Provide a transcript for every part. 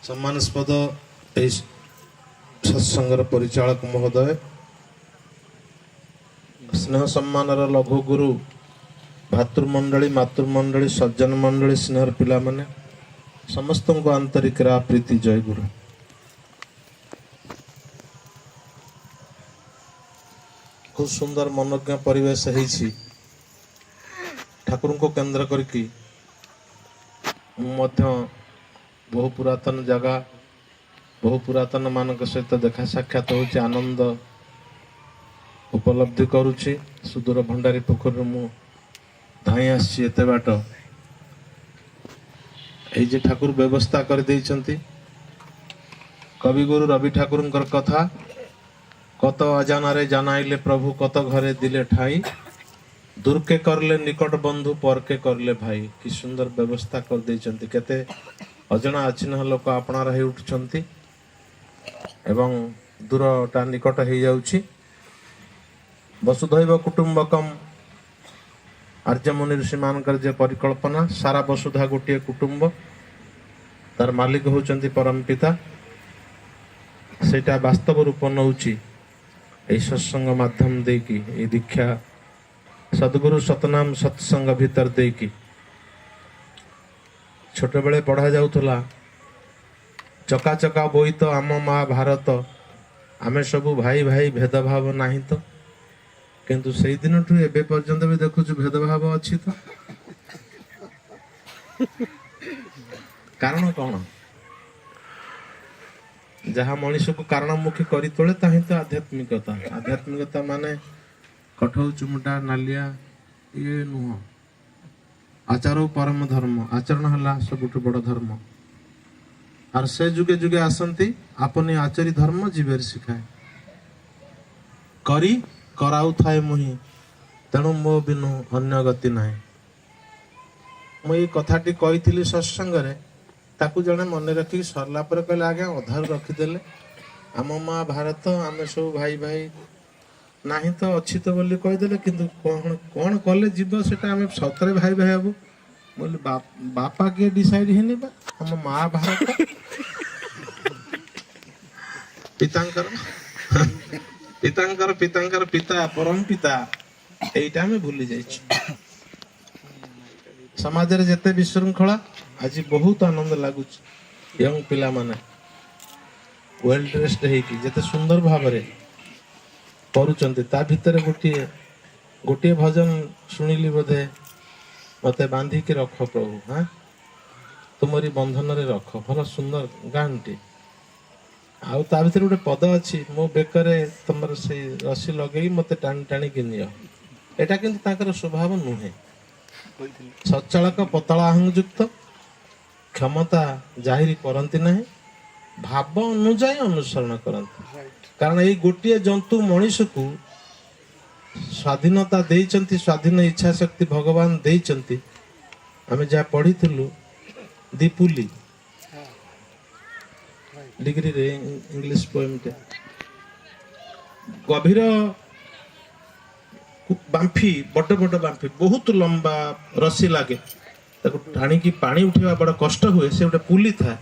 सम्मानस्पद सत्संगर परिचालक महोदय, स्नेह सम्मान लघु गुरु, भातृमंडली मातृमंडली सज्जन मंडली स्नेहर पिला माने समस्त को आंतरिक प्रीति जय गुरु। खूब सुंदर मनोज्ञ परिवेश है ठाकुर को केंद्र करके बहु पुरातन जगह बहु पुरातन मान सहित देखा साक्षात हो आनंद उपलब्धि करुच्ची। सुदूर भंडारी पोखर मु धाई आते बाट ये ठाकुर व्यवस्था कर देइचंती। कविगुरु रवि ठाकुर कथा कत अजानारे जानाइले प्रभु कत घरे दिले ठाई दूर के करले निकट बंधु पर के करले भाई। कि सुंदर व्यवस्था कर देइचंती। केते अजना अचिन्ह लोक आपणार हे उठुचंती एवं दूरटा निकट हो जाउची। वसुधैव कुटुंबकम आर्यमुनि ऋषि मानकर जे परिकल्पना सारा वसुधा गोटे कुटुंब तार मालिक होचंती परम पिता सेटा वास्तव रूप नौची ए सत्संग माध्यम देकी ए दीक्षा सद्गुरु सतनाम सत्संग भीतर देकी। छोट बेले पढ़ा जाउथला चका चका बोई तो आम माँ भारत आमे सबू भाई भाई भेदभाव नहीं तो किंतु से दिन ठू एबे पर्यंत भी देखुछु भेदभाव अच्छी तो कारण कौन जहाँ मनीष को कारणमुखी करी तोले ताही तो आध्यात्मिकता। आध्यात्मिकता माने कठौ चुमुटा नालिया ये नुह। आचार परम धर्म आचरण हला सबुठ बड़ धर्म और से जुगे जुगे आसंती अपनी आचरी धर्म जीवेर शिखाए करी कराउ थाए मुही तेणु मो बिनु अन्य गति नाही। मुई कथाटी कही सत्संग ताकू जड़े मन रखी सरला पर कहले आज्ञा अधार रखीदेले आम माँ भारत आम सब भाई भाई नहीं तो अच्छी तो बोली कहीदेले किंतु कौन कौन कले जीव सेटा आम सतरे भाई भाई हबू बोले बापा किए डिसाइड है बा हम माँ भारत पितांकर पितांकर पितांकर पिता परम पिता एटा में भूली जाइछ। समाज रे जते विशृंखला आज बहुत आनंद लगुच। यंग पिला माने वेल ड्रेस्ड है कि जते सुंदर भाव रे करूचंती ता भितर गोटिए गोटिए भजन सुनिली बोधे मते बांधी के रख प्रभु। हाँ तुमरी बंधन रे रख भल सुंदर गानटी आउ ता भितर गोटे पद अच्छी मो बेकरे तुमर से रसी लगे मते टाणी टाणी कि नियो। एटा किंतु ताकर स्वभाव नुहे। सच्चालक पतलाहंगयुक्त क्षमता जाहिर करती ना भाव अनुजाई अनुसरण करती। कारण ये गोटे जंतु मनीष को स्वाधीनता देइचंती स्वाधीन इच्छा शक्ति भगवान देइचंती। आम जहाँ पढ़ी दीपुली डिग्री रे इंग्लिश पोएम टे गभीर बांफी बड़ बड़ बांफी बहुत लंबा रसी लगे टाणी की पानी उठेवा बड़ा कष्ट हुए से गोटे पुली था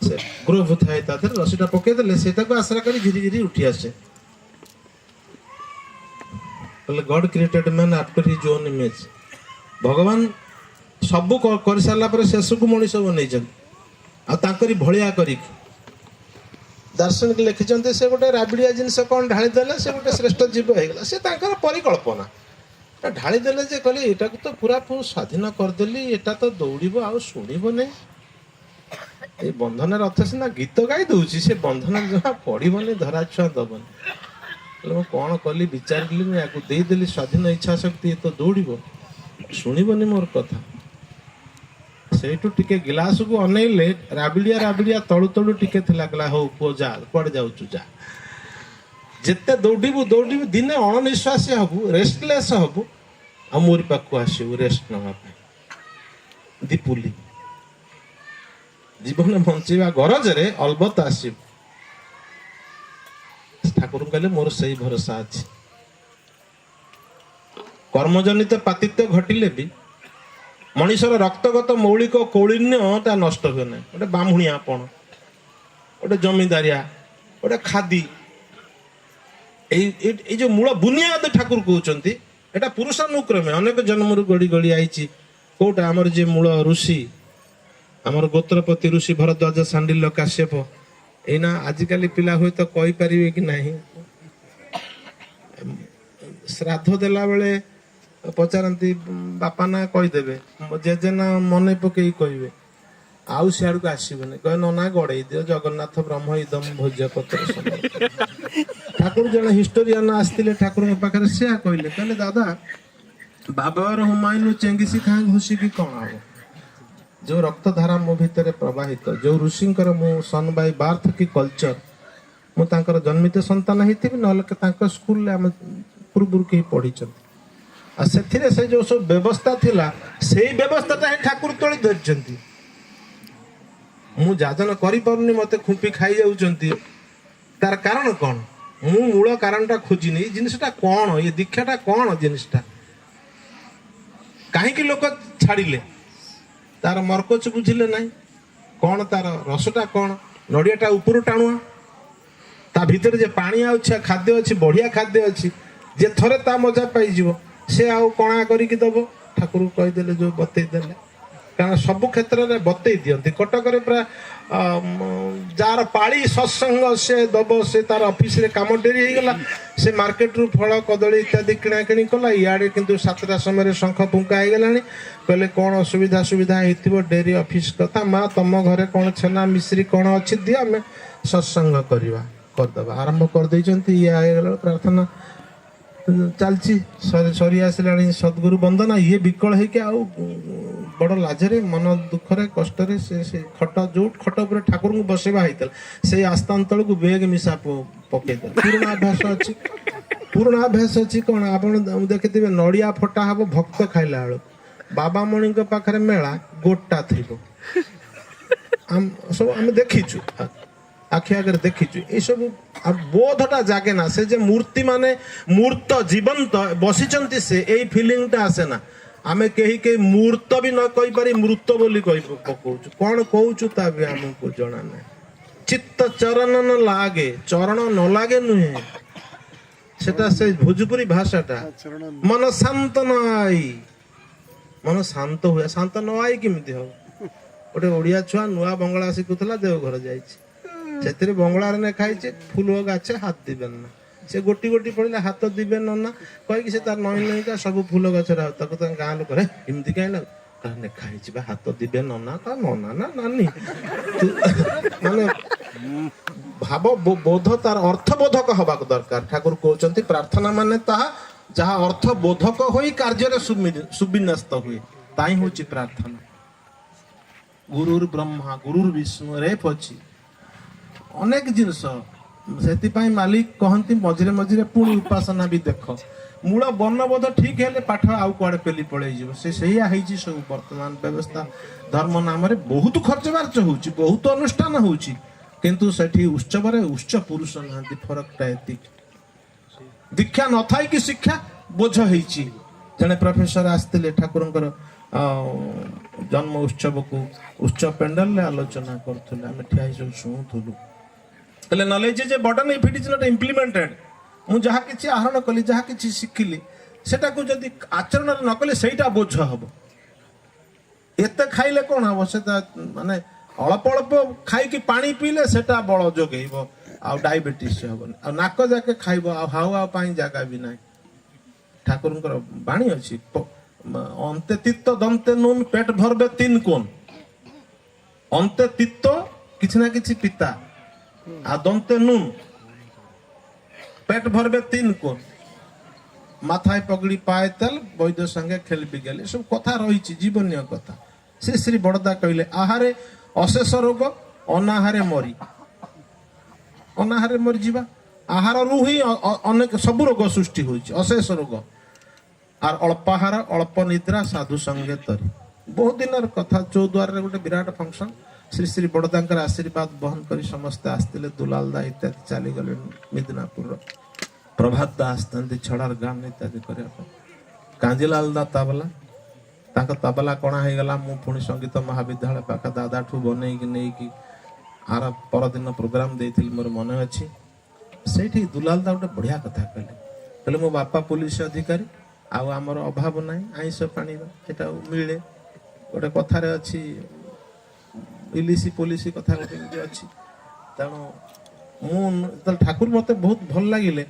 से ग्रोव थाए रसीटा पकईदे से आश्रा कर धीरे धीरे उठी आसे। God created man after his own image. भगवान सब कर सारा पर शेष को मनीष बनई आकरी भलिया कर दार्शनिक लिखिंट से गोटे राबिड़िया जिनस कौन ढालीदे से गोटे श्रेष्ठ जीव होगा से परिकल्पना ढालीदे जे कहले एटा तो पूरा स्वाधीन करदेली एटा तो दौड़ आउ शुणव नहीं ये बंधन अर्थ सीना गीत गाई दूसरी से बंधन जहाँ पढ़नी धरा छुआ दबनी मुझे कौन कली विचार या देदेली स्वाधीन इच्छा शक्ति तो दौड़ शुणवनी मोर कथा से गिलास को अनैले राबिड़िया राबिड़िया तलु तलु टिके कहला हो पुओ जा कड़े जाऊँ जा जिते दौड़ू दौड़ू दिने अणनिश्वासी हबू रेस्टलेस हबू आ मोरी पाखु आसबू रेस्ट नापी। दीपुली जीवन बंचा गरजे अलबत आसब ठाकुर कहले मोर से भरोसा अच्छी। कर्मजनित पातित्य घटिले भी मनीषर रक्तगत मौलिक कौलिन्यता नष्ट हुए ना गोटे बामुणियापण ଗୋଟେ ଜମିଦାରିଆ, ଗୋଟେ ଖାଦି, ଏଇ ଯୋଉ ମୂଳ ବୁନିୟାଦ ଠାକୁର କହୁଛନ୍ତି, ଏଟା ପୁରୁଷାନୁକ୍ରମେ ଅନେକ ଜନ୍ମରୁ ଗଡ଼ି ଗଡ଼ି ଆଇଛି। କୋଉଟା ଆମର ଯେ ମୂଳ ଋଷି, ଆମର ଗୋତ୍ରପତି ଋଷି ଭରଦ୍ୱାଜ, ସାଣ୍ଡିଲ୍ୟ, କାଶ୍ୟପ, ଏଇନା ଆଜିକାଲି ପିଲା ହୁଏତ କହିପାରିବେ କି ନାହିଁ। ଶ୍ରାଦ୍ଧ ଦେଲା ବେଳେ ପଚାରନ୍ତି ବାପା ନା କହିଦେବେ, ଜେଜେ ନା ମନେ ପକେଇ କହିବେ, ଆଉ ସିଆଡକୁ ଆସିବନି, କହେ ନନା ଗଡେଇ ଦିଅ, ଜଗନ୍ନାଥ ବ୍ରହ୍ମ ଇଦମ ଭୋଜ୍ୟ ପତ୍ର। ଠାକୁର ଜଣେ ହିଷ୍ଟୋରିଆନ ଆସିଥିଲେ ଠାକୁରଙ୍କ ପାଖରେ, ସେଆ କହିଲେ, କହିଲେ ଦାଦା ବାବର ହୁମାୟୁନ ଚେଙ୍ଗିସି ଖାଁ ଘୁଷିକି କଣ ହବ, ଯୋଉ ରକ୍ତଧାରା ମୋ ଭିତରେ ପ୍ରବାହିତ, ଯୋଉ ଋଷିଙ୍କର ମୁଁ ସନ୍ ବାଇ ବାର୍ଥ କି କଲଚର, ମୁଁ ତାଙ୍କର ଜନ୍ମିତ ସନ୍ତାନ ହେଇଥିବି, ନହେଲେ ତାଙ୍କ ସ୍କୁଲରେ ଆମେ ପୂର୍ବରୁ କେହି ପଢିଛନ୍ତି। ଆଉ ସେଥିରେ ସେ ଯୋଉ ସବୁ ବ୍ୟବସ୍ଥା ଥିଲା, ସେଇ ବ୍ୟବସ୍ଥାଟା ହିଁ ଠାକୁର ତୋଳି ଧରିଛନ୍ତି। ମୁଁ ଯାଜନ କରିପାରୁନି, ମତେ ଖୁମ୍ପି ଖାଇଯାଉଛନ୍ତି, ତାର କାରଣ କଣ? ମୁଁ ମୂଳ କାରଣଟା ଖୋଜିନି, ଏଇ ଜିନିଷଟା କଣ, ଏ ଦୀକ୍ଷାଟା କଣ ଜିନିଷଟା, କାହିଁକି ଲୋକ ଛାଡ଼ିଲେ, ତାର ମର୍କଜ ବୁଝିଲେ ନାହିଁ, କଣ ତାର ରସଟା କଣ, ନଡ଼ିଆଟା ଉପରୁ ଟାଣୁଆ, ତା ଭିତରେ ଯେ ପାଣି ଅଛି, ଖାଦ୍ୟ ଅଛି, ବଢିଆ ଖାଦ୍ୟ ଅଛି, ଯେ ଥରେ ତା ମଜା ପାଇଯିବ, ସେ ଆଉ କଣା କରିକି ଦବ। ଠାକୁର କହିଦେଲେ ଯୋଉ ବତେଇ ଦେଲେ, କାରଣ ସବୁ କ୍ଷେତ୍ରରେ ବତେଇ ଦିଅନ୍ତି। କଟକରେ ପୁରା ଯାହାର ପାଳି ସତ୍ସଙ୍ଗ ସେ ଦବ, ସେ ତାର ଅଫିସରେ କାମ ଡେରି ହେଇଗଲା, ସେ ମାର୍କେଟରୁ ଫଳ କଦଳୀ ଇତ୍ୟାଦି କିଣାକିଣି କଲା, ଇଆଡେ କିନ୍ତୁ 7ଟା ସମୟରେ ଶଙ୍ଖ ଫୁଙ୍କା ହେଇଗଲାଣି। କହିଲେ କଣ ଅସୁବିଧା ସୁବିଧା ହେଇଥିବ, ଡେରି ଅଫିସ କଥା, ମା ତମ ଘରେ କଣ ଛେନା ମିଶ୍ରି କଣ ଅଛି ଦିଅ, ଆମେ ସତ୍ସଙ୍ଗ କରିବା, କରିଦବା। ଆରମ୍ଭ କରିଦେଇଛନ୍ତି, ଇଏ ହେଇଗଲା ପ୍ରାର୍ଥନା ଚାଲିଛି, ସରି ଆସିଲାଣି ସଦ୍ଗୁରୁ ବନ୍ଦନା, ଇଏ ବିକଳ ହେଇକି ଆଉ ବଡ ଲାଜରେ, ମନ ଦୁଃଖରେ, କଷ୍ଟରେ ସେ ଖଟ, ଯୋଉ ଖଟ ଉପରେ ଠାକୁରଙ୍କୁ ବସେଇବା ହେଇଥିଲା, ସେଇ ଆସ୍ଥାନ ତଳକୁ ବେଗ ମିଶା ପକେଇଦେଲେ। ପୁରୁଣା ଅଭ୍ୟାସ ଅଛି କଣ, ଆପଣ ଦେଖିଥିବେ ନଡିଆ ଫଟା ହବ ଭକ୍ତ ଖାଇଲା ବେଳକୁ, ବାବା ମଣିଙ୍କ ପାଖରେ ମେଳା ଗୋଟା ଥିବ, ସବୁ ଆମେ ଦେଖିଛୁ, ଆଖି ଆଗରେ ଦେଖିଛୁ। ଏଇସବୁ ବୋଧଟା ଜାଗେ ନା, ସେ ଯେ ମୂର୍ତ୍ତି ମାନେ ମୂର୍ତ୍ତ ଜୀବନ୍ତ ବସିଛନ୍ତି, ସେ ଏଇ ଫିଲିଂଟା ଆସେ ନା। ଆମେ କେହି ମୂର୍ତ୍ତ ବି ନ କହିପାରି ମୃତ ବୋଲି କହି ପକଉଛୁ, କଣ କହୁଛୁ ତା ବି ଆମକୁ ଜଣା ନାହିଁ। ଚିତ୍ତ ଚରଣ ନ ଲାଗେ, ଚରଣ ନ ଲାଗେ ନୁହେଁ, ସେଟା ସେ ଭୋଜପୁରୀ ଭାଷାଟା। ମନ ଶାନ୍ତ ନ ଆଇ, ମନ ଶାନ୍ତ ହୁଏ, ଶାନ୍ତ ନ ଆଇ କେମିତି ହବ? ଗୋଟେ ଓଡିଆ ଛୁଆ ନୂଆ ବଙ୍ଗଳା ଶିଖୁଥିଲା, ଦେଓଘର ଯାଇଛି, ସେଥିରେ ବଙ୍ଗଳାରେ ଲେଖା ହେଇଛି ଫୁଲ ଗାଛେ ହାତ ଦିବେନ ନା, ସେ ଗୋଟି ଗୋଟି ପଡିଲେ ହାତ ଦିବେ ନା କହିକି ସେ ତାର ନଈ ନଈକା ସବୁ ଫୁଲ ଗଛରେ, ତାକୁ ତାଙ୍କ ଗାଁ ଲୋକ ଏମିତି କାହିଁ ନା ଲେଖା ହେଇଛି ବା ହାତ ଦିବେ ନନା, ତା ନନା ନା ନାନୀ, ମାନେ ଭାବ ବୋଧ, ତାର ଅର୍ଥବୋଧକ ହବାକୁ ଦରକାର। ଠାକୁର କହୁଛନ୍ତି ପ୍ରାର୍ଥନା ମାନେ ତାହା ଯାହା ଅର୍ଥ ବୋଧକ ହୋଇ କାର୍ଯ୍ୟରେ ସୁବିନ୍ୟସ୍ତ ହୁଏ, ତାହିଁ ହଉଛି ପ୍ରାର୍ଥନା। ଗୁରୁର ବ୍ରହ୍ମା ଗୁରୁର ବିଷ୍ଣୁ ରେଫ ଅଛି, ଅନେକ ଜିନିଷ। ସେଥିପାଇଁ ମାଲିକ କହନ୍ତି ମଝିରେ ମଝିରେ ପୁଣି ଉପାସନା ବି ଦେଖ, ମୂଳ ବର୍ଣ୍ଣବୋଧ ଠିକ ହେଲେ ପାଠ ଆଉ କୁଆଡେ ପେଲି ପଳେଇଯିବ। ସେଇଆ ହେଇଛି ସବୁ ବର୍ତ୍ତମାନ ବ୍ୟବସ୍ଥା। ଧର୍ମ ନାମରେ ବହୁତ ଖର୍ଚ୍ଚ ବାର୍ଚ୍ଚ ହଉଛି, ବହୁତ ଅନୁଷ୍ଠାନ ହଉଛି, କିନ୍ତୁ ସେଠି ଉତ୍ସବରେ ଉଚ୍ଚ ପୁରୁଷ ନାହାନ୍ତି, ଫରକଟା ଏତିକି। ଦୀକ୍ଷା ନଥାଇ କି ଶିକ୍ଷା ବୋଝ ହେଇଛି। ଜଣେ ପ୍ରଫେସର ଆସିଥିଲେ ଠାକୁରଙ୍କର ଜନ୍ମ ଉତ୍ସବକୁ, ଉତ୍ସବ ପେଣ୍ଡାଲରେ ଆଲୋଚନା କରୁଥିଲେ, ଆମେ ଠିଆ ହେଇ ସବୁ ଶୁଣୁଥିଲୁ। ହେଲେ ନଲେଜ ଯେ burden if eat is not implemented, ମୁଁ ଯାହା କିଛି ଆହରଣ କଲି, ଯାହା କିଛି ଶିଖିଲି, ସେଟାକୁ ଯଦି ଆଚରଣରେ ନ କଲେ ସେଇଟା ବୋଝ ହବ। ଏତେ ଖାଇଲେ କଣ ହବ, ସେଟା ମାନେ ଅଳ୍ପ ଅଳ୍ପ ଖାଇକି ପାଣି ପିଇଲେ ସେଟା ବଳ ଯୋଗେଇବ, ଆଉ ଡାଇବେଟିସ୍ ହବନି। ଆଉ ନାକ ଯାକେ ଖାଇବ, ଆଉ ହାୱା ପାଇଁ ଜାଗା ବି ନାହିଁ। ଠାକୁରଙ୍କର ବାଣୀ ଅଛି, ଅନ୍ତେ ତିତ୍ତ ଦନ୍ତେ ନୁନ ପେଟ ଭରବେ ତିନ କୋନ, ଅନ୍ତେ ତିତ୍ତ କିଛି ନା କିଛି ପିତା, ଆଉ ଦନ୍ତେ ନୁନ পেট ভরবে 3 কোণ, মাথায় পগড়ি পায়ে তেল, বৈদ্য সঙ্গে খেলবি গেলে, সব কথা রয়েছে জীবনীয় কথা। শ্রী শ্রী বড়দা কহিলে আহারে অশেষ রোগ, অনাহারে মরি, অনাহারে মরিযা, আহারু হি অনেক সবু রোগ সৃষ্টি হয়েছে, অশেষ রোগ। আর অল্পাহার অল্প নিদ্রা সাধু সঙ্গে তরি। বহু দিনের কথা, চৌদ্বারে গোটে বিরাট ফংশন, শ্রী শ্রী বড়দাঙ্কর আশীর্বাদ বহন করে সমস্তে আসলে, দুলাল দা ইত্যাদি চালিগলে মিদনাপুর, প্রভাত দা আসতে ছড়ার গান ইত্যাদি করা, কাঞ্জিলাল দা তাবলা, ତାଙ୍କ ତବଲା କଣା ହେଇଗଲା। ମୁଁ ପୁଣି ସଙ୍ଗୀତ ମହାବିଦ୍ୟାଳୟ ପାଖ ଦାଦାଠୁ ବନେଇକି ନେଇକି आर परदिन प्रोग्राम देइथिल मोर मन अछि सेठी दुलाल दा गोटे बढ़िया कथा कहले कहले मो बापा पुलिस अधिकारी आउ आमर अभाव नाही आइंस पानी एटा मिले गोटे कथार अच्छी इलिसी पुलिसी कथा गोटे अच्छी तेणु मु ठाकुर मते बहुत भल लगिले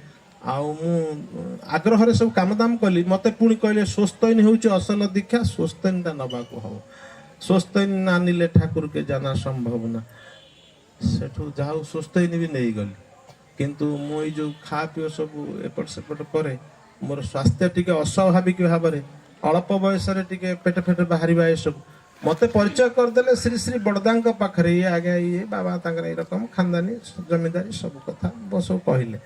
आग्रह सब काम दाम कली मते पुणी कहले स्वस्तैन होउछ असल दीक्षा स्वस्तैन ता नबा को हो स्वस्तैन ना निले ठाकुर के जाना संभव ना सेठू जाऊ स्वस्तैन भी नहीं गली किंतु मु जो खा पीओ सब एपट सेपट करे मोर स्वास्थ्य टिके अस्वाभाविक भाव में अल्प बयस पेट फेट बाहर ए सब मते परिचय करदेले श्री श्री बड़दा पाखरे ये आगे ये बाबा रकम खानदानी जमींदारी सब कथा सब कहले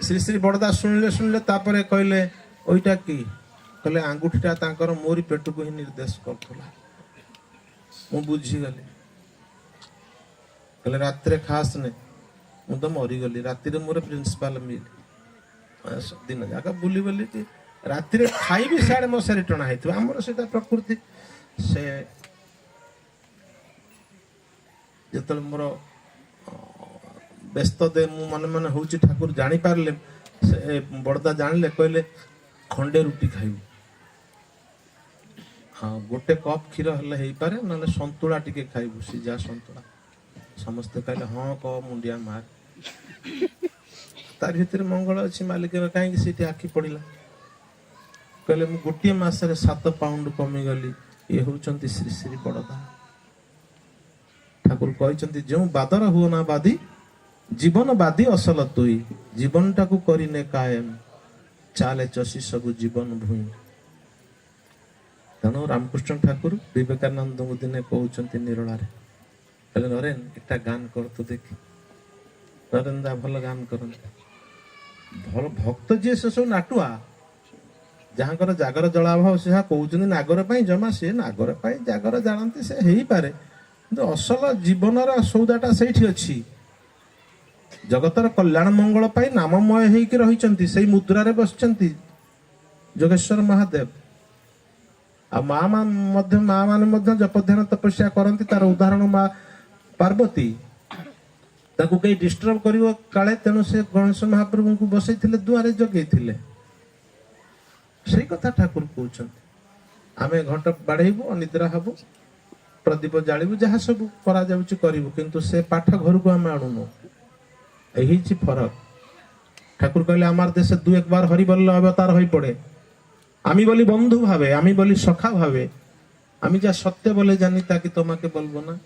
श्री श्री बड़दा शुणिले शुणिले तापरे कहले ओइटा की कहले आंगुठीटा तांकर मोरी पेट को ही निर्देश करथला मु बुझी गली कहले रात्रे खास ने मु तो मरी गली राति रे मोर प्रिंसिपल मिल दिन जाक बुली बोली राति खाई भी साढ़े मशारी टଣା ହେଇଥିବ ଆମର ସେଟା ପ୍ରକୃତି से ଯେତେବେଳେ ମୋର ବ୍ୟସ୍ତ ଦେ ମୁଁ ମନେ ମନେ ହଉଛି ଠାକୁର ଜାଣି ପାରିଲେ ସେ ବଡ଼ଦା ଜାଣିଲେ କହିଲେ ଖଣ୍ଡେ ରୁଟି ଖାଇବୁ ହଁ ଗୋଟେ କପ୍ କ୍ଷୀର ହେଲେ ହେଇପାରେ ନହେଲେ ସନ୍ତୁଳା ଟିକେ ଖାଇବୁ ସିଝା ସନ୍ତୁଳା ସମସ୍ତେ କହିଲେ ହଁ କହ ମୁଣ୍ଡିଆ ମାର तार भीतर मंगल अच्छी मालिक कहीं सीटी आखि पड़ा कहले मु गोटे मसरे 7 पाउंड कमी गली ये होचंती श्री श्री बड़दा ठाकुर कहते जो बादर हुओ ना बादी जीवन बादी असल तुई जीवन टाकू करिने कायम चाले चसी सब जीवन भूई तेणु रामकृष्ण ठाकुर विवेकानंद को दिने कहते निरला कहले नरेन एक गान कर तू देख नरेन दा भल गान करते भल भक्त जी से सब नाटुआ जहाँ जागर जलाभाव से कहते नागर जमा सी नागर जागर जानते से हो पारे असल जीवन सौदाटा से अच्छी जगतर कल्याण मंगल नाममय होकर रही मुद्रारे बसचंती जोगेश्वर महादेव आ माँ माने जप ध्यान तपस्या करती तार उदाहरण माँ पार्वती ताकू कहीं डिस्टर्ब करिवो काले तेणु से गणेश महाप्रभु को बसई दुआरे जगई से कथा ठाकुर कहते आमे घंट बाढ़ेबू अनिद्रा हबू प्रदीप जालू जहाँ सब करूँ किंतु से पाठ घर को आम आणुनु यही फरक ठाकुर कहले आमार देश दु एक बार हरिबल्ल अवतार हो पड़े आमी बोली बंधु भावे आमी बोली सखा भावे आमी जा सत्य बोले जानी ताकि तमाके बोलबो ना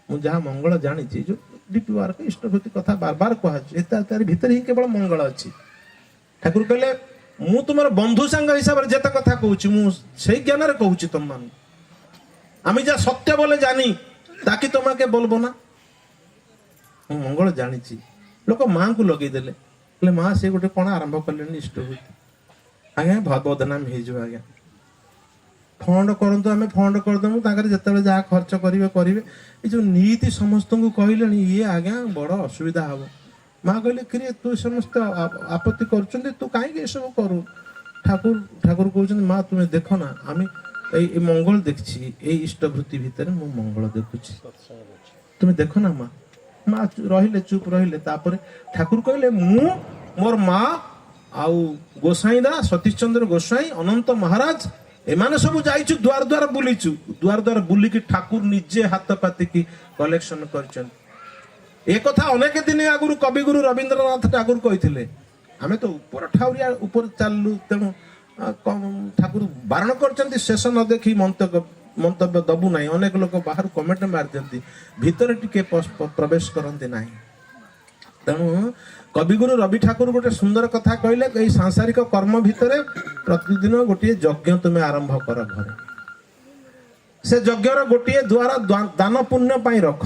मु जहाँ मंगल जानी जो डीपी वार्क इष्टभूति कथा बार बार कह भीतर ही केवल मंगल अच्छी ठाकुर कहले मु तुम बंधु सांग हिसाब से जेते कथा कहूँ से ज्ञान कहूँ तुम मान आमी जा सत्य बोले जानी ताकि तमाके बोलबो ना मु मंगल जानी लोक माँ को लगेदेले माँ से गोटे कौन आरंभ कले इष्टभूति आज्ञा भगवत नाम हो आज्ञा फंड करतु आम फंड करदेमु जिते जहाँ खर्च करेंगे ये जो नीति समस्त को कहले ये आज्ञा बड़ असुविधा हम माँ कहले कि तू समस्त आपत्ति कर तू कहीं सब करू ठाकुर ठाकुर कहते माँ तुम्हें देख ना आम ये मंगल देखी ये इष्टभूति भितर मु मंगल देखुची तुम्हें देख ना माँ माँ रहिले चुप रहिले ठाकुर कहले मु मोर माँ आउ गोसाई दा सतीश चंद्र गोसाई अनंत महाराज एमाने सब जाइछु द्वार द्वार बुलीछु द्वार द्वार बुलिकी ठाकुर निजे हाथ पातिकी कलेक्शन करछन ए कथा अनेक दिन आगुरु कविगुरु रविंद्रनाथ ठाकुर कहिथिले आमे तो ऊपर ठाउरिया ऊपर चालू तेणु ठाकुर बारण करछन्ती शेष न देखी मंतव्य दबु नाही अनेक लोक बाहर कमेंट मार दियंती भीतर टिके प्रवेश करंती नाही तेणु कविगुरु रवि ठाकुर गोटे सुंदर कथा कहले सांसारिक कर्म भितर प्रतिदिन गोटे यज्ञ तुम्हें आरंभ कर घर से यज्ञ गोटे द्वारा दान पुण्य पाई रख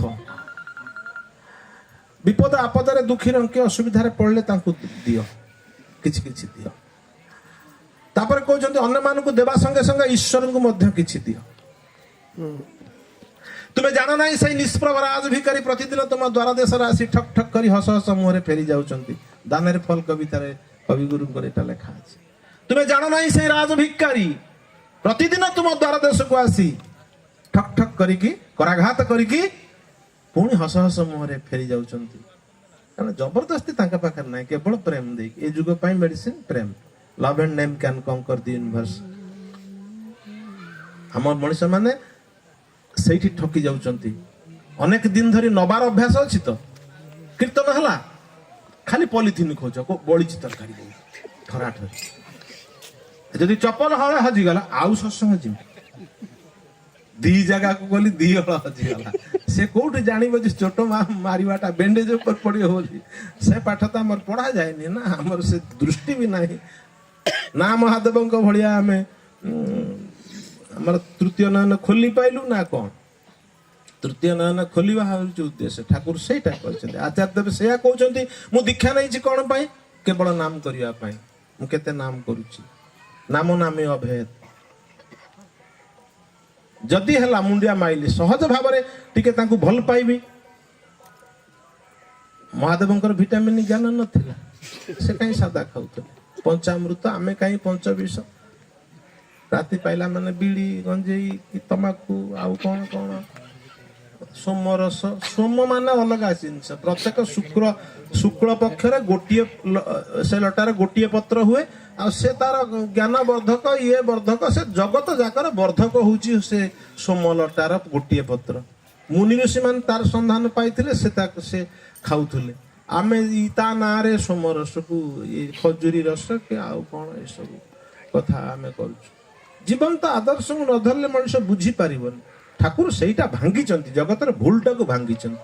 विपद आपद दुखी रंके असुविधा पड़े दियो किछि किछि दियो तापर कहते अन्य मान को देवा संगे संगे ईश्वर को मध्य किछि दियो तुम्हें जान ना से निष्प्रभ राज भिकारी प्रतिदिन तुम द्वार देश आसी ठक ठक कर हस हस मुहर फेरी जाउछंती दान फल कवितार कविगुरु लेखा अछि तुम्हें जान ना से राज भिकारी प्रतिदिन तुम द्वार देश को आसी ठक ठक करिकी कराघात करिकी ପୁଣି ହସ ହସ ମୁହଁରେ ଫେରି ଯାଉଛନ୍ତି। କାରଣ ଜବରଦସ୍ତି ତାଙ୍କ ପାଖରେ ନାହିଁ, କେବଳ ପ୍ରେମ ଦେଇକି। ଏ ଯୁଗ ପାଇଁ ମେଡିସିନ ପ୍ରେମ। Love and name can conquer the universe. ଆମ ମଣିଷ ମାନେ ସେଇଠି ଠକି ଯାଉଛନ୍ତି। ଅନେକ ଦିନ ଧରି ନବାର ଅଭ୍ୟାସ ଅଛି ତ, କୀର୍ତ୍ତନ ହେଲା ଖାଲି ପଲିଥିନ ଖୋଜ, ବଳିଛି ତରକାରୀ ଠରାଠରି। ଯଦି ଚପଲ ହଳେ ହଜିଗଲା ଆଉ ସତ୍ସଙ୍ଗ ଯିବି, ଦି ଜାଗାକୁ ଗଲି ଦି ହଳ ହଜିଗଲା। ସେ କୋଉଠି ଜାଣିବ ଯେ ଚୋଟ ମାରିବାଟା ବେଣ୍ଡେଜ ଉପରେ ପଡିବ ବୋଲି? ସେ ପାଠ ତ ଆମର ପଢା ଯାଏନି ନା, ଆମର ସେ ଦୃଷ୍ଟି ବି ନାହିଁ ନା। ମହାଦେବଙ୍କ ଭଳିଆ ଆମେ ଆମର ତୃତୀୟ ନୟନ ଖୋଲି ପାଇଲୁ ନା କଣ? ତୃତୀୟ ନୟନ ଖୋଲିବା ହେଉଛି ଉଦ୍ଦେଶ୍ୟ। ଠାକୁର ସେଇଟା କହିଛନ୍ତି। ଆଚାର୍ଯ୍ୟ ଦେବ ସେଇଆ କହୁଛନ୍ତି, ମୁଁ ଦୀକ୍ଷା ନେଇଛି କଣ ପାଇଁ? କେବଳ ନାମ କରିବା ପାଇଁ। ମୁଁ କେତେ ନାମ କରୁଛି, ନାମ ନାମେ ଅଭେଦ। ଯଦି ହେଲା ମୁଣ୍ଡିଆ ମାଇଲି, ସହଜ ଭାବରେ ଟିକେ ତାଙ୍କୁ ଭଲ ପାଇବି। ମହାଦେବଙ୍କର ଭିଟାମିନ ଜ୍ଞାନ ନଥିଲା, ସେ କାହିଁ ସାଦା ଖାଉଥିଲେ? ପଞ୍ଚାମୃତ, ଆମେ କାହିଁ ପଞ୍ଚବିଷ? ରାତି ପାଇଲା ମାନେ ବିଡ଼ି, ଗଞ୍ଜେଇ, ତମାଖୁ, ଆଉ କଣ କଣ, ସୋମରସ। ସୋମ ମାନେ ଅଲଗା ଜିନିଷ। ପ୍ରତ୍ୟେକ ଶୁକ୍ଳ ପକ୍ଷରେ ଗୋଟିଏ ସେ ଲଟାରେ ଗୋଟିଏ ପତ୍ର ହୁଏ, ଆଉ ସେ ତାର ଜ୍ଞାନ ବର୍ଦ୍ଧକ, ଇଏ ବର୍ଦ୍ଧକ, ସେ ଜଗତ ଯାକର ବର୍ଦ୍ଧକ ହଉଛି ସେ ସୋମ ଲଟାର ଗୋଟିଏ ପତ୍ର। ମୁନି ଋଷି ମାନେ ତାର ସନ୍ଧାନ ପାଇଥିଲେ, ସେ ତାକୁ ସେ ଖାଉଥିଲେ। ଆମେ ତା ନାଁରେ ସୋମରସକୁ ଖଜୁରୀ ରସ କି ଆଉ କଣ ଏସବୁ କଥା ଆମେ କରୁଛୁ। ଜୀବନ୍ତ ଆଦର୍ଶକୁ ନ ଧରିଲେ ମଣିଷ ବୁଝିପାରିବନି। ଠାକୁର ସେଇଟା ଭାଙ୍ଗିଛନ୍ତି, ଜଗତର ଭୁଲଟାକୁ ଭାଙ୍ଗିଛନ୍ତି।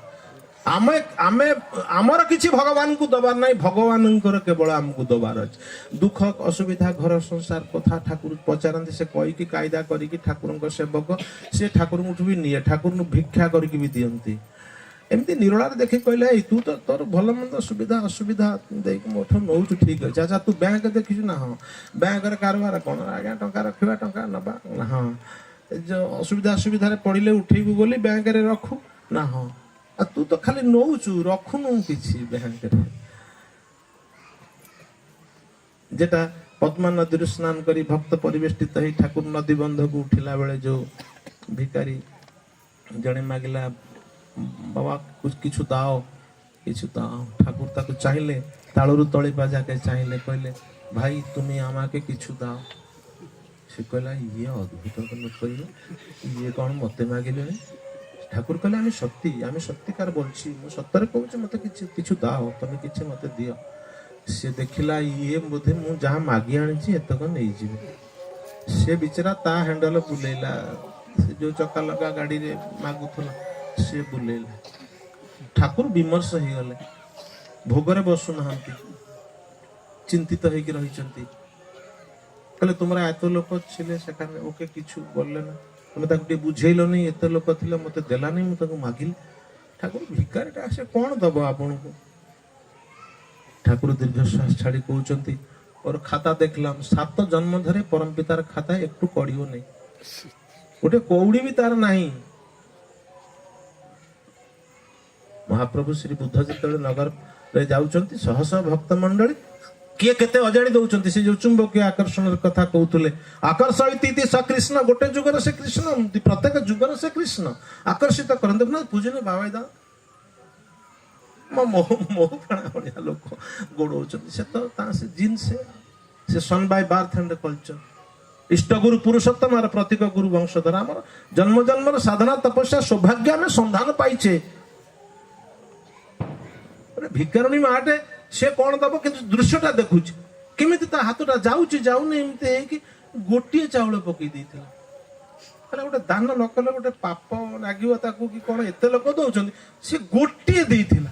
ଆମର କିଛି ଭଗବାନଙ୍କୁ ଦବାର ନାହିଁ, ଭଗବାନଙ୍କର କେବଳ ଆମକୁ ଦବାର ଅଛି। ଦୁଃଖ ଅସୁବିଧା ଘର ସଂସାର କଥା ଠାକୁର ପଚାରନ୍ତି, ସେ କହିକି କାଇଦା କରିକି ଠାକୁରଙ୍କ ସେବକ, ସେ ଠାକୁରଙ୍କଠୁ ବି ନିଏ, ଠାକୁରଙ୍କୁ ଭିକ୍ଷା କରିକି ବି ଦିଅନ୍ତି। ଏମିତି ନିରୋଳାରେ ଦେଖି କହିଲେ, ଏଇ ତୁ ତ ତୋର ଭଲ ମନ୍ଦ ସୁବିଧା ଅସୁବିଧା ଦେଇକି ମୋଠୁ ନଉଛୁ, ଠିକ ଅଛି। ଆଚ୍ଛା ତୁ ବ୍ୟାଙ୍କ ଦେଖିଛୁ ନା? ହଁ। ବ୍ୟାଙ୍କରେ କାରବାର କଣ? ଆଜ୍ଞା ଟଙ୍କା ରଖିବା, ଟଙ୍କା ନବା। ହଁ। ଯୋଉ ଅସୁବିଧାରେ ପଡ଼ିଲେ ଉଠେଇବୁ ବୋଲି ବ୍ୟାଙ୍କରେ ରଖୁ ନା? ହଁ। ଆଉ ତୁ ତ ଖାଲି ନଉଛୁ, ରଖୁନୁ କିଛି ବ୍ୟାଙ୍କରେ। যেটা পদ্মা নদীর স্নান করে ভক্ত পরিবেষ্টিত হয়ে ঠাকুর নদী বন্ধକୁ উঠিলা ବେଳେ ଯୋଉ ଭିକାରୀ ଜଣେ ମାଗିଲା, ବାବା কিছু দাও, কিছু দাও। ঠাকুর ତାକୁ ଚାହିଁଲେ, ତାଳରୁ ତଳି ବାଜାକେ ଚାହିଁଲେ, କହିଲେ, ଭାଇ তুমি আমাকে কিছু দাও। ସେ କହିଲା, ଇଏ ଅଦ୍ଭୁତ ଲୋକ, ଇଏ କଣ ମତେ ମାଗିଲେଣି? ଠାକୁର କହିଲେ, ଆମେ ସତ୍ୟକାର বলছি, ମୁଁ ସତରେ କହୁଛି, ମତେ কিছু দাও, ତମେ କିଛି ମତେ ଦିଅ। ସେ ଦେଖିଲା, ଇଏ ବୋଧେ ମୁଁ ଯାହା ମାଗି ଆଣିଛି ଏତକ ନେଇଯିବେ। ସେ ବିଚରା ତା ହ୍ୟାଣ୍ଡଲ ବୁଲେଇଲା, ସେ ଯୋଉ ଚକା ଲଗା ଗାଡିରେ ମାଗୁଥିଲା ସେ ବୁଲେଇଲା। ଠାକୁର ବିମର୍ଷ ହେଇଗଲେ, ଭୋଗରେ ବସୁନାହାନ୍ତି, ଚିନ୍ତିତ ହେଇକି ରହିଛନ୍ତି। କହିଲେ, তোমরা এত লোক ছিলে সেখানে, ওকে কিছু বললে না? তুমি তাকে ଟିକେ ବୁଝେଇଲନି? ଏତେ ଲୋକ ଥିଲେ, ମତେ ଦେଲାନି, ମୁଁ ତାକୁ ମାଗିଲି। ଠାକୁର ଭିକାରୀଟା ସେ କଣ ଦବ ଆପଣଙ୍କୁ? ଠାକୁର ଦୀର୍ଘଶ୍ୱାସ ଛାଡି କହୁଛନ୍ତି, ওর খাতা দেখলাম, 7 জন্ম ধরে পরম পিতার খাতায় একটু কড়িও নেই, গোটে কৌড়ি ବି ତାର ନାହିଁ। ମହାପ୍ରଭୁ ଶ୍ରୀ ବୁଦ୍ଧ ଯେତେବେଳେ ନଗରରେ ଯାଉଛନ୍ତି, ଶହ ଶହ ଭକ୍ତ ମଣ୍ଡଳୀ କିଏ କେତେ ଅଜାଣି ଦଉଛନ୍ତି। ସେ ଯୋଉ ଚୁମ୍ବକୀୟ ଆକର୍ଷଣର କଥା କହୁଥିଲେ, ଆକର୍ଷିତ ସକୃଷ୍ଣ, ଗୋଟେ ଯୁଗର ସେ କୃଷ୍ଣ, ପ୍ରତ୍ୟେକ ଯୁଗର ସେ କୃଷ୍ଣ ଆକର୍ଷିତ କରନ୍ତି ନା। ପୂଜନୀୟ ବାବାଇ ଦା ମୋହ ପ୍ରାଣ ଭଳିଆ ଲୋକ ଗୋଡଉଛନ୍ତି। ସେ ତ ସେ ଜିନ୍ସ, ସେ ସନ୍ ବାଇ ବାର୍ଥ ଆଣ୍ଡ କଲଚର। ଇଷ୍ଟଗୁରୁ ପୁରୁଷୋତ୍ତମର ପ୍ରତୀକ ଗୁରୁ ବଂଶଧର। ଆମର ଜନ୍ମ ଜନ୍ମର ସାଧନା ତପସ୍ୟା ସୌଭାଗ୍ୟ ଆମେ ସନ୍ଧାନ ପାଇଛେ। ଭିକାରୁଣୀ ମାଟେ ସେ କଣ ଦବ, କିନ୍ତୁ ଦୃଶ୍ୟଟା ଦେଖୁଛି, କେମିତି ତା ହାତଟା ଯାଉଛି ଯାଉନି, ଏମିତି ହେଇକି ଗୋଟିଏ ଚାଉଳ ପକେଇ ଦେଇଥିଲା। ଗୋଟେ ଦାନ ନ କଲେ ଗୋଟେ ପାପ ଲାଗିବ ତାକୁ କି କଣ? ଏତେ ଲୋକ ଦଉଛନ୍ତି, ସେ ଗୋଟିଏ ଦେଇଥିଲା।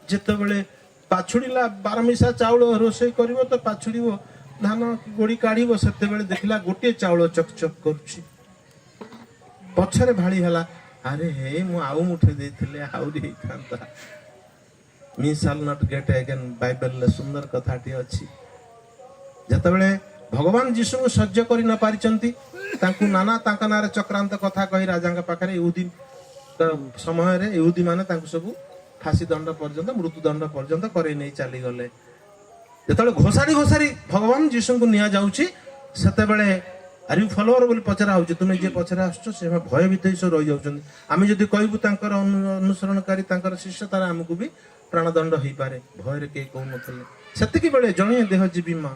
ଯେତେବେଳେ ପାଛୁଡିଲା, ବାରମିଶା ଚାଉଳ ରୋଷେଇ କରିବ ତ ପାଛୁଡିବ, ଧାନ ଗୋଡି କାଢିବ, ସେତେବେଳେ ଦେଖିଲା ଗୋଟିଏ ଚାଉଳ ଚକଚକ କରୁଛି। ପଛରେ ଭାଳି ହେଲା, ଆରେ ହେ, ମୁଁ ଆଉ ମୁଠେ ଦେଇଥିଲେ ଆହୁରି ହେଇଥାନ୍ତା। We shall not get again, ବାଇବେଲରେ ସୁନ୍ଦର କଥାଟି ଅଛି। ଯେତେବେଳେ ଭଗବାନ ଯୀଶୁଙ୍କୁ ସହ୍ୟ କରି ନ ପାରିଛନ୍ତି, ତାଙ୍କୁ ନାନା ତାଙ୍କ ନାଁରେ ଚକ୍ରାନ୍ତ କଥା କହି ରାଜାଙ୍କ ପାଖରେ ଇହୁଦୀ ସମୟରେ ଇହୁଦୀ ମାନେ ତାଙ୍କୁ ସବୁ ଫାଶୀ ଦଣ୍ଡ ପର୍ଯ୍ୟନ୍ତ, ମୃତ୍ୟୁଦଣ୍ଡ ପର୍ଯ୍ୟନ୍ତ କରେଇ ନେଇ ଚାଲିଗଲେ। ଯେତେବେଳେ ଘୋଷାରି ଘୋଷାରି ଭଗବାନ ଯୀଶୁଙ୍କୁ ନିଆଯାଉଛି, ସେତେବେଳେ आर यू फॉलोअर बोली पचरा हो तुम्हें जे पचरा आसछ से भयभीत ही सब रही जाउछन आमे जदि कहबू तांकर अनुसरणकारी तांकर शिष्य तार हमकु भी प्राणदंड हो पारे भय रे के कहू नथले सेतिकी बेले जणे देहजीवी मां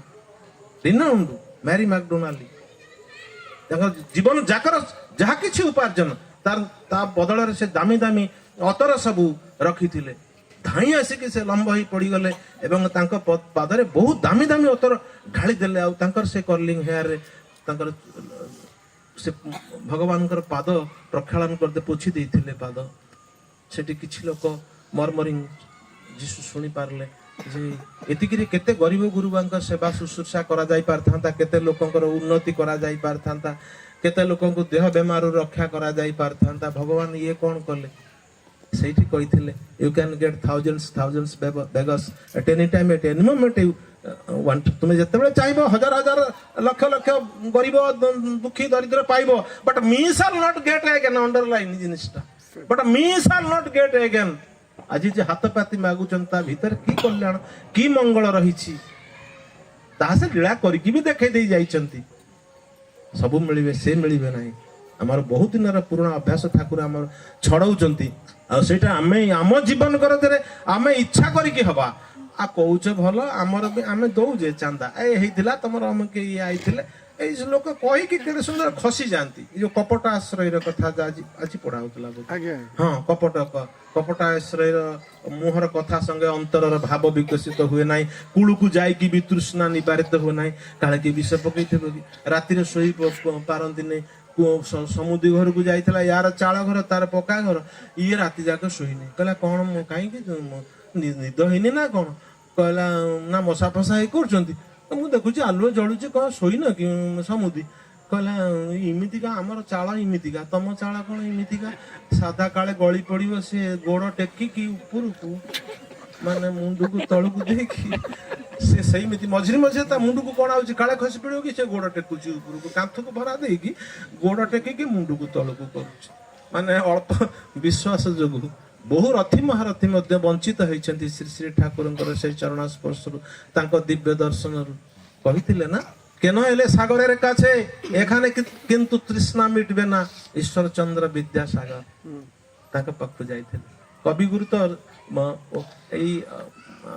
रिनाउंड मैरी मैकडोनाल्ड तांकर जीवन जाकर जहा किछि उपार्जन तार ता बदल से दामी दामी अतर सबू रखिथिले धाई आसिक से लंब ही पड़ी गले एवं तांको पादरे बहुत दामी दामी अतर ढाली देले आ तांकर से कर्लिंग हेयर रे तांकर से भगवान पाद प्रक्षालन करते पोछि देथिले पाद सेठी किछि लोक मरमरिंग जीसु सुनी पारले जे एतिकिरे केते गरीब गुरुबांक सेवा शुश्रूषा करा जाई पारथांता केते लोकंकर उन्नति करा जाई पारथांता केते लोकंकु देह बेमार रक्षा करा जाई पारथांता भगवान ये कोन कले सेठी कहिथिले you can get thousands beggars at any time at any moment you want तुमे जतेबेले चाहबो हजार हजार लक्ष लक्ष गरीब दुखी दरिद्र पाइबो but me shall not get again underline जिनिसटा but me shall not get again आज जे हाथ पाती मागुचंता भीतर की कल्याण की मंगल रहिछि ता से लीला करिकि भी देखै देई जाइचंती सब मिलिबे से मिलिबे नाही हमर बहुत दिन रा पुराना अभ्यास ठाकुर हमर छड़ौचंती आ सेटा आमे आम जीवन करते आमे इच्छा करिकि हबा आ कौच भल आमर भी आमे दौजे चांदा ए हेतिला तमर हम के ये आइथिले ए लोक कहि कि केते सुंदर खसी जानती जो कपट आश्रय र कथा आज आज पढ़ा होतला हां कपट आश्रय र मुहर कथा संगे अंतर र भाव विकसित हुए नाही कुळु को जाई कि वितृष्णा निवारित हो नाही काले के विष पकैथिबो कि राति रे सोई पारंती नै समुद्री घर को जाइथिला यार चाळ घर तार पक्का घर ये राति जाक सोई नै कहला कोन मो काई कि निद हेनी ना कोन कहला ना मशा फसा हे करचंती मु देखुची आलुए जळुची कह सोई न कि समुद्री कहला इमितिका हमर चाळ इमितिका तम चाळ कोन इमितिका सादा काळे गळी पड़िबो से गोड़ टेकी कि ऊपर को माने मुंडू को तळु को देखि से सही मिति मझरी मझे ता मुंडू को कोन आउची काळे खसी पड़ियो कि से गोड़ टेकुची ऊपर को कांथ को भरा देई कि गोड़ टेकी कि मुंडू को तळु को करूची माने अल्प विश्वास जोगु बहु रथी महारथी मध्य वंचित होइछंती श्री श्री ठाकुरंकर से चरण स्पर्श तांको दिव्य दर्शन कहिथिले ना केन एले सागर रे काछे एखाने किंतु तृष्णा मिटबे ना ईश्वर चंद्र विद्यासागर तांको पक्ष जाइथिले कवि गुरु तो एई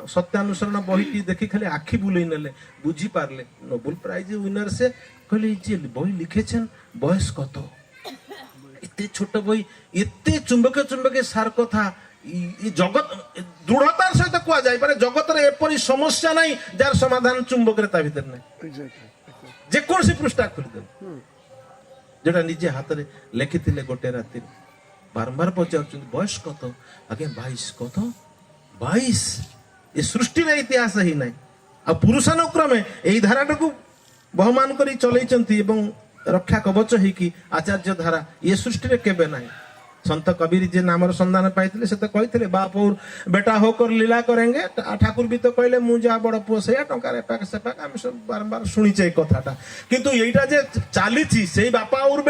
सत्यानुसरण बही देखि खाली आखि बुलै नेले बुझी पारले नोबेल प्राइज विनर से कहले जे बही लिखेछन बयस कत इतने छोट बही एते चुंबके सार कथा जगत दृढ़तार सहित कुआ जाय पारे जगत रे एपरि समस्या नहीं जार समाधान चुंबक रे ता भीतर नहीं जे कोन से पृष्ठा खोल दे जेटा निजे हाथ रे लिखिथिले गोटे राति बारंबार पचार बयस कत आगे 22 कत 22 ये सृष्टि रे इतिहास ही नहीं आ पुरुषानुक्रमे एई धाराटा को बहुमान करी चलैचंती एवं रक्षा कवच है कि आचार्य धारा ये सृष्टि रे केबे नाही संत कबीर जे नामर संधान पाइथिले से तो कहिथिले बाप और बेटा होकर लीला करेंगे ठाकुर भी तो कहले मु जा बड़ पुओ से टंका रे पाक से पाक हम सब बारंबार सुनिचे कथाटा किंतु एटा जे चालीची सेई बापा और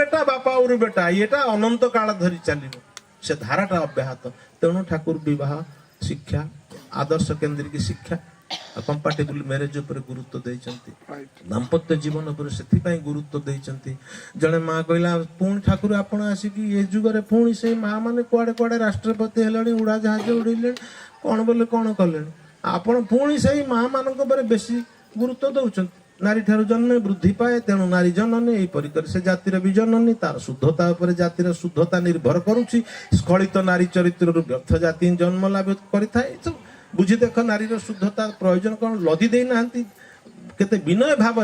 बेटा एटा अनंत काल धरि चलिबो से धाराटा अब्याहत तेणु ठाकुर विवाह शिक्षा आदर्श केंद्रिक शिक्षा कंपाटेबल मैरिज पर गुरुत्व देइचंती दाम्पत्य जीवन पर सेति पई गुरुत्व देइचंती जने मां कहला पुणी ठाकुर आपण आसी कि ए जुगरे पुणी से मां माने कुआडे कुआडे राष्ट्रपति हेलाणी उड़ा जहाज उड़िले कोन बोले कोन करले आपण पुणी से मां मानक पर बेसी गुरुत्व दउचंती नारी ठारू जन्म वृद्धि पाए तेणु नारी जननी एई परिकर से जातिर भी जननी तार शुद्धता उपर जातिर शुद्धता निर्भर करूची स्खलित नारी चरित्र व्यर्थ जाति जन्म लाभ करिथाय बुझी देख नारी शुद्धता प्रयोजन कौन लदी दे ना केते विनय भाव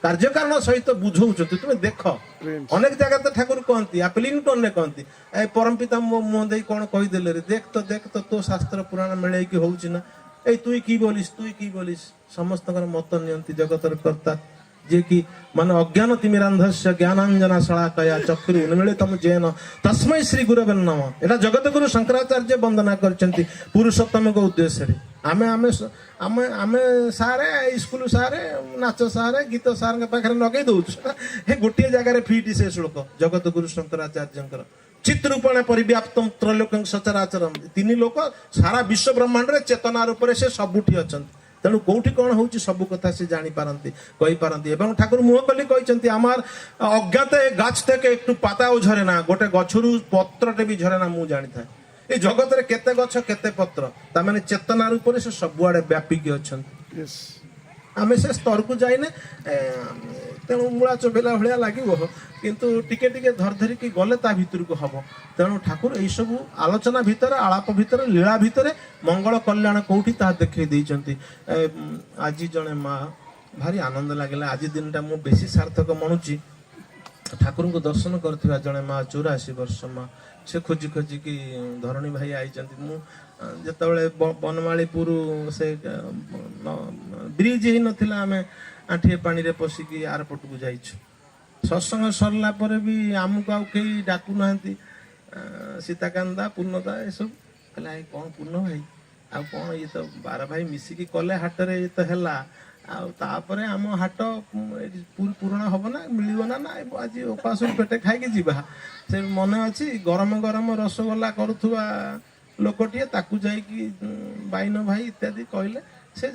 कार्य कारण सहित बुझौछंती तुम देख अनेक जगह तो ठाकुर कहती अपीलिंग टोन ने कहती ए परम पिता मो मुह दे कौन कहीदेले रे देख तो तो शास्त्र पुराण मिले कि होउछि ना ए तुई की बोलिस समस्त मत नियंती जगतर कर्ता जे कि मान अज्ञान तिमिरांधस्य ज्ञानांजना शलाकया चक्षुर उन्मीलितम जेन तस्मै श्री गुरवे नमः एटा जगत गुरु शंकराचार्य वंदना करचंती पुरुषोत्तम को उद्देश्य रे आमे आमे आमे आमे सारे स्कूल सारे नाच सारे गीत सार के पाखरे लगे दउछ हे गोटे जगह रे फीटी से श्लोक जगत गुरु शंकराचार्यंकर चित्रूपणे परिव्याप्तम त्रैलोक्यं सचराचरम तीन लोक सारा विश्व ब्रह्मांड रे चेतना रूप से सबुठी अछंती तेणु कौटी कौन हूँ सब कथा से जापारती कहीपारती और ठाकुर मुह कली कहते आमार अज्ञात गाछ थे एक पाताओ झरे ना गोटे गछरू पत्रटे भी झरे ना मुझे जानी था ये जगत रे केते गछ केते पत्र तामाने चेतना रूप से सबुआड़े व्यापिकी अच्छा आमे से स्तर को जाइने तेणु मूला चोबेला भाया लगे किंतु टिके टिके धर धरिकी गले ता भितर को हम तेणु ठाकुर यही सब आलोचना भितर आलाप भितर लीला भितर मंगल कल्याण कौटी ता देखे देइचंती आज जने माँ भारी आनंद लगे आज दिन मु बेसी सार्थक मणुची ठाकुर को दर्शन करथिबा जने माँ 84 वर्ष माँ से खोजी खोजिकी धरणी भाई आई जिते बनमालीपुर से ब्रिज ही नाला आम आठिए पानी रे पशिकी आर पट को जाइछु सत्संग सरला पर भी आमको आउ कहीं डाकू ना सीताकांदा पूर्णदा ये सब कहला कौन पूर्ण भाई आ कौन ये तो 12 भाई मिसिकी कले हाटरे ये तो है तापर आम हाट पूरण हम ना मिल ना आज उपास पेटे खाई जीवा से मन अच्छी गरम गरम रसगोला करुवा लोकटे ताकू जाइकी बाइन भाई इत्यादि कहले से